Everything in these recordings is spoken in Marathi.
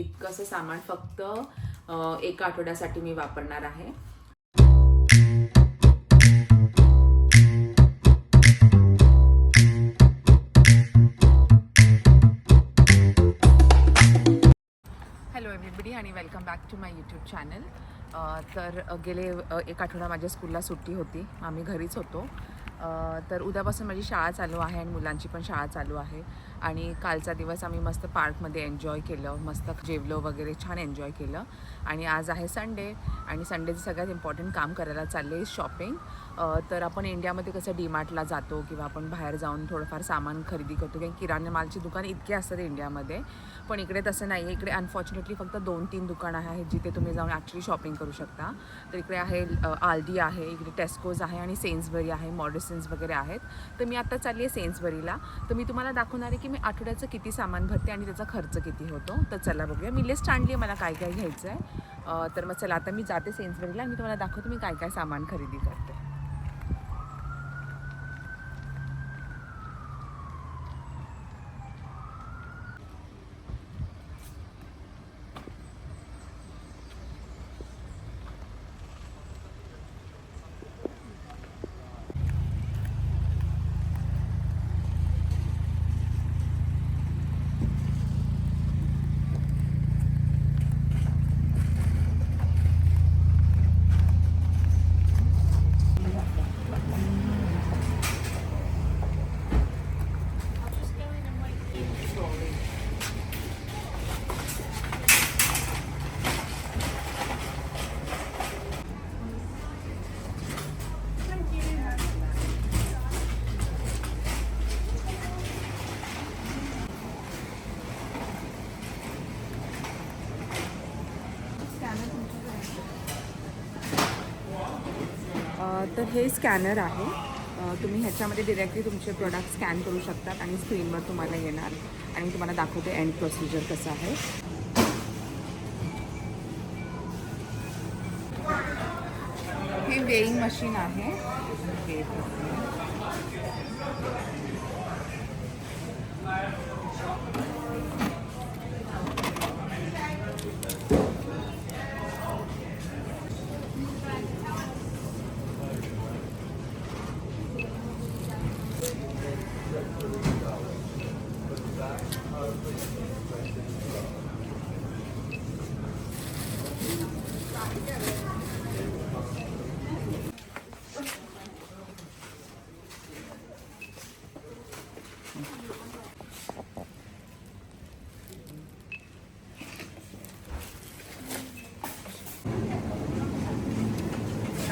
इतकंसं सामान फक्त एका आठवड्यासाठी मी वापरणार आहे. हॅलो एव्हरीबडी आणि welcome back to my YouTube channel. तर गेले एक आठवडा माझ्या स्कूलला सुट्टी होती, आम्ही घरीच होतो. तर उद्यापासून माझी शाळा चालू आहे आणि मुलांची पण शाळा चालू आहे. आणि कालचा दिवस आम्ही मस्त पार्कमध्ये एन्जॉय केलं, मस्त जेवलो वगैरे, छान एन्जॉय केलं. आणि आज आहे संडे आणि संडेचं सगळ्यात इम्पॉर्टंट काम करायला चालले शॉपिंग. तर आपण इंडियामध्ये कसं डीमार्टला जातो किंवा आपण बाहेर जाऊन थोडंफार सामान खरेदी करतो, कारण किराणा मालची दुकान इतके असतात इंडियामध्ये. पण इकडे तसं नाही आहे. इकडे अनफॉर्च्युनेटली फक्त 2-3 दुकानं आहेत जिथे तुम्ही जाऊन ॲक्च्युली शॉपिंग करू शकता. तर इकडे आहे आल्डी आहे, इकडे टेस्कोज आहे आणि सेन्सबरी आहे, मॉडिसन्स वगैरे आहेत. तर मी आता चालली आहे सेन्सबरीला. तर मी तुम्हाला दाखवणार आहे की मी आठवड्याचं किती सामान भरते आणि त्याचा खर्च किती होतो. तर चला बघूया. मी लिस्ट आणली आहे मला काय काय घ्यायचं आहे. तर मग चला आता मी जाते सेन्सबरीला आणि मी तुम्हाला दाखवते मी काय काय सामान खरेदी करते. तर हे स्कॅनर आहे. तुम्ही ह्याच्यामध्ये डिरेक्टली तुमचे प्रोडक्ट स्कॅन करू शकतात आणि स्क्रीनवर तुम्हाला येणार आणि तुम्हाला दाखवते एंड प्रोसिजर कसं आहे. हे वेइंग मशीन आहे.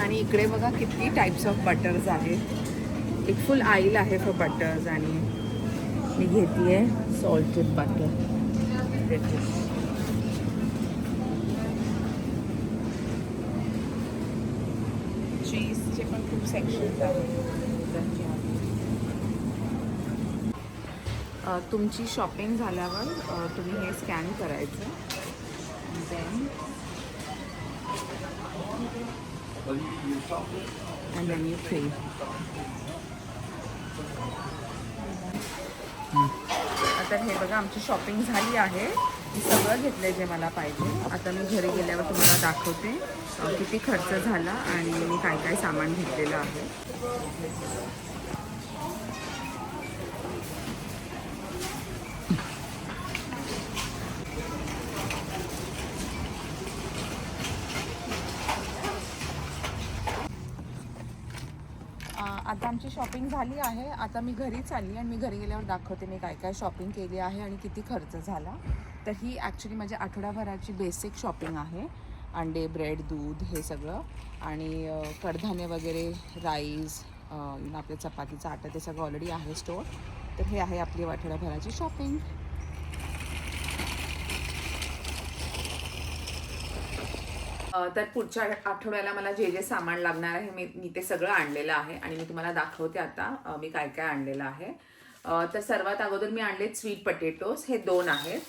आणि इकडे बघा किती टाइप्स ऑफ बटर्स आहेत. एक फुल आईल आहे फॉर बटर्स आणि मी घेते सॉल्टेड बटर. चीजचे पण खूप सेक्शन्स आहेत. तुमची शॉपिंग झाल्यावर तुम्ही हे स्कॅन करायचं. Then and then you pay. आता हे बघा आमची शॉपिंग झाली आहे. मी सगळं घेतलं जे मला पाहिजे. आता मी घरी गेल्यावर तुम्हाला दाखवते किती खर्च झाला आणि मी काय काय सामान घेतलेलं आहे. आता आमची शॉपिंग झाली आहे. आता मी घरी चालली आणि मी घरी गेल्यावर दाखवते मी काय काय शॉपिंग केली आहे आणि किती खर्च झाला. तर ही ॲक्च्युली माझ्या आठवड्याभराची बेसिक शॉपिंग आहे. अंडे, ब्रेड, दूध हे सगळं आणि कडधान्य वगैरे, राईस, आपल्या चपातीचा आटा ते सगळं ऑलरेडी आहे स्टोर. तर हे आहे आपली आठवड्याभराची शॉपिंग. तर पुढच्या आठवड्याला मला जे जे सामान लागणार आहे मी ते सगळं आणलेलं आहे आणि मी तुम्हाला दाखवते आता मी काय काय आणलेलं आहे. तर सर्वात अगोदर मी आणले स्वीट पटेटोज. हे 2 आहेत.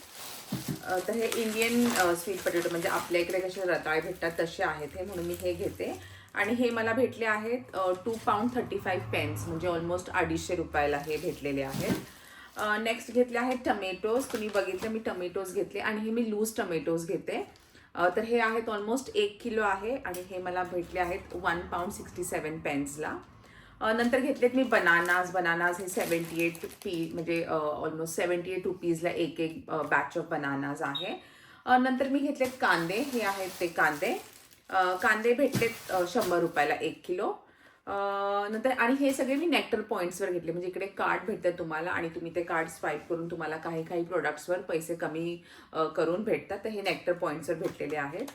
तर हे इंडियन स्वीट पटेटो म्हणजे आपल्या इकडे कसे रताळे भेटतात तसे आहेत हे, म्हणून मी हे घेते. आणि हे मला भेटले आहेत £2.35 म्हणजे ऑलमोस्ट 250 रुपयाला हे भेटलेले आहेत. नेक्स्ट घेतले आहेत टमेटोज. तुम्ही बघितलं मी टमेटोज घेतले आणि हे मी लूज टमेटोज घेते. तर हे आहेत ऑलमोस्ट 1 किलो आहे आणि हे मला भेटले आहेत 1 पाउंड 67 पेन्सला. नंतर घेतलेत मी बनानाज हे 78 म्हणजे ऑलमोस्ट 78 रुपीजला एक बॅच ऑफ बनानाज आहे. नंतर मी घेतलेत कांदे. हे आहेत ते कांदे. कांदे भेटलेत 100 रुपयाला 1 किलो. नंतर आणि हे सगळे मी नेक्टर पॉईंट्सवर घेतले. म्हणजे इकडे कार्ड भेटतात तुम्हाला आणि तुम्ही ते कार्ड स्वाईप करून तुम्हाला काही प्रोडक्ट्सवर पैसे कमी करून भेटतात. तर हे नेक्टर पॉईंट्सवर भेटलेले आहेत.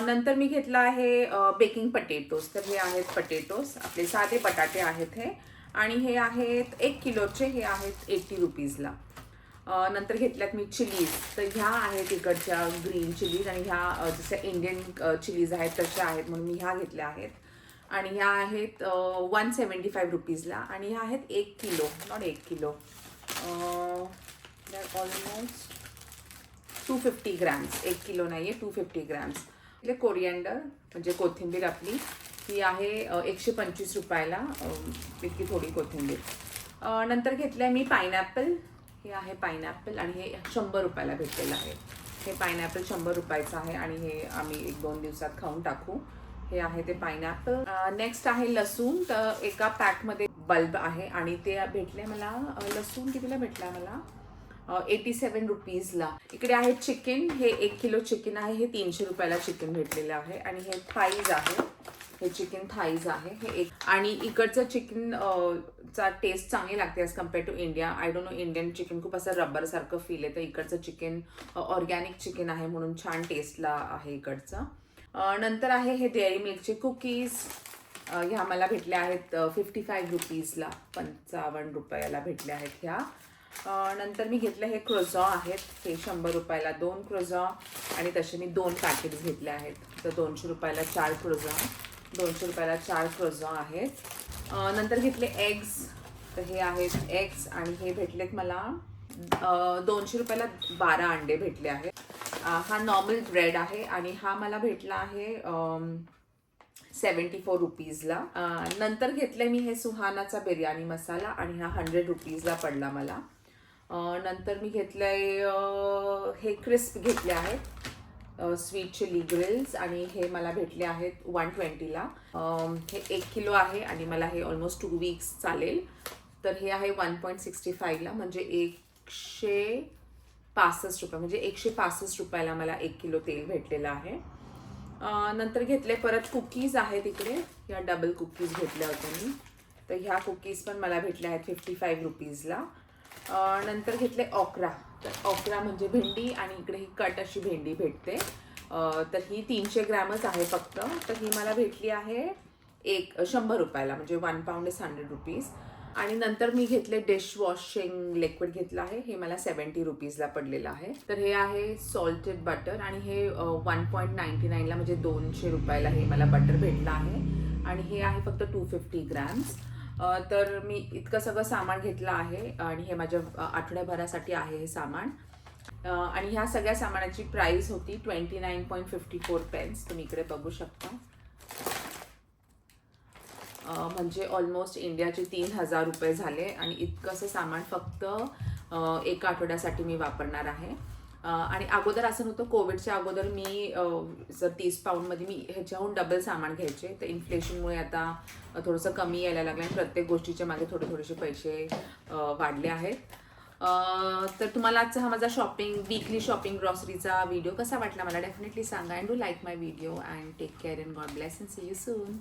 नंतर मी घेतला आहे बेकिंग पटेटोज. तर हे आहेत पटेटोज, आपले साधे बटाटे आहेत हे, आणि हे आहेत 1 किलोचे. हे आहेत 80 रुपीजला. नंतर घेतल्यात मी चिलीज. तर ह्या आहेत इकडच्या ग्रीन चिलीज आणि ह्या जसं इंडियन चिलीज आहेत तशा आहेत म्हणून मी ह्या घेतल्या आहेत. आणि ह्या आहेत 175 रुपीजला आणि ह्या आहेत 1 kilo, not 1 kilo, almost 250 grams. 1 kilo नाही आहे, 250 ग्रॅम्स. इथे कोरिएंडर म्हणजे कोथिंबीर आपली, ही आहे 125 रुपयाला इतकी थोडी कोथिंबीर. नंतर घेतलं आहे मी पायनॅपल. हे आहे पायनॅपल आणि हे 100 रुपयाला भेटलेलं आहे. हे पायनॅपल 100 रुपयाचं आहे आणि हे आम्ही 1-2 दिवसात खाऊन टाकू. हे आहे ते पायनॅपल. नेक्स्ट आहे लसूण. तर एका पॅकमध्ये बल्ब आहे आणि ते भेटले मला, लसूण कितीला भेटला मला, 87 रुपीजला. इकडे आहे चिकन. हे 1 किलो चिकन आहे. हे 300 रुपयाला चिकन भेटलेलं आहे आणि हे थाईज आहे. हे चिकन थाईज आहे हे एक. आणि इकडचं चिकन चा टेस्ट चांगली लागते as compared to India. I don't know, Indian chicken खूप असं रबरसारखं फील येतं. इकडचं चिकन ऑर्गॅनिक चिकन आहे म्हणून छान टेस्टला आहे इकडचं. नंतर आहे हे डेअरी मिल्कचे कुकीज. ह्या मला भेटल्या आहेत 55 रुपीजला, 55 रुपयाला भेटल्या आहेत ह्या. नंतर मी घेतलं हे क्रोझॉ आहेत. हे 100 रुपयाला 2 क्रोझॉ आणि तसे मी 2 पॅकेट्स घेतले आहेत. तर 200 रुपयाला 4 क्रोझॉ, 200 रुपयाला 4 क्रोझॉ आहेत. नंतर घेतले एग्स. तर हे आहेत एग्स आणि हे भेटलेत मला 200 रुपयाला 12 अंडे भेटले आहेत. हा नॉर्मल ब्रेड आहे आणि हा मला भेटला आहे 74 रुपीजला. नंतर घेतले मी हे सुहानाचा बिर्याणी मसाला आणि हा 100 रुपीजला पडला मला. नंतर मी घेतलंय हे क्रिस्प घेतले आहेत, स्वीट चिली ग्रिल्स, आणि हे मला भेटले आहेत 120ला. हे 1 किलो आहे आणि मला हे ऑलमोस्ट 2 वीक्स चालेल. तर हे आहे 1.65ला म्हणजे 165 रुपये, म्हणजे 165 रुपयाला मला 1 किलो तेल भेटलेलं आहे. नंतर घेतले परत कुकीज आहेत इकडे. या डबल कुकीज घेतल्या होत्या मी. तर ह्या कुकीज पण मला भेटल्या आहेत 55 रुपीजला. नंतर घेतले ओकरा. तर ओकरा म्हणजे भेंडी आणि इकडे ही कट अशी भेंडी भेटते. तर ही 300 ग्रॅमच आहे फक्त. तर ही मला भेटली आहे 100 रुपयाला, म्हणजे 1 पाउंड इज 100 रुपीज. आणि नंतर मी घेतले डिशवॉशिंग लिक्विड घेतलं आहे. हे मला 70 रुपीजला पडलेलं आहे. तर हे आहे सॉल्टेड बटर आणि हे 1.99ला म्हणजे 200 रुपयाला हे मला बटर भेटलं आहे आणि हे आहे फक्त 250 ग्रॅम्स. तर मी इतकं सगळं सामान घेतलं आहे आणि हे माझ्या आठवड्याभरासाठी आहे हे सामान. आणि ह्या सगळ्या सामानाची प्राइस होती 29.54 पेन्स. तुम्ही इकडे बघू शकता. म्हणजे ऑलमोस्ट इंडियाचे 3000 रुपये झाले आणि इतकंसं सामान फक्त एका आठवड्यासाठी मी वापरणार आहे. आणि अगोदर असं नव्हतं, कोविडच्या अगोदर मी जर 30 पाऊंडमध्ये मी ह्याच्याहून डबल सामान घ्यायचे. तर इन्फ्लेशनमुळे आता थोडंसं कमी यायला लागलं आणि प्रत्येक गोष्टीच्या मागे थोडेसे पैसे वाढले आहेत. तर तुम्हाला आजचा हा माझा वीकली शॉपिंग ग्रॉसरीचा व्हिडिओ कसा वाटला मला डेफिनेटली सांगा. And do like my video and take care and God bless and see you soon.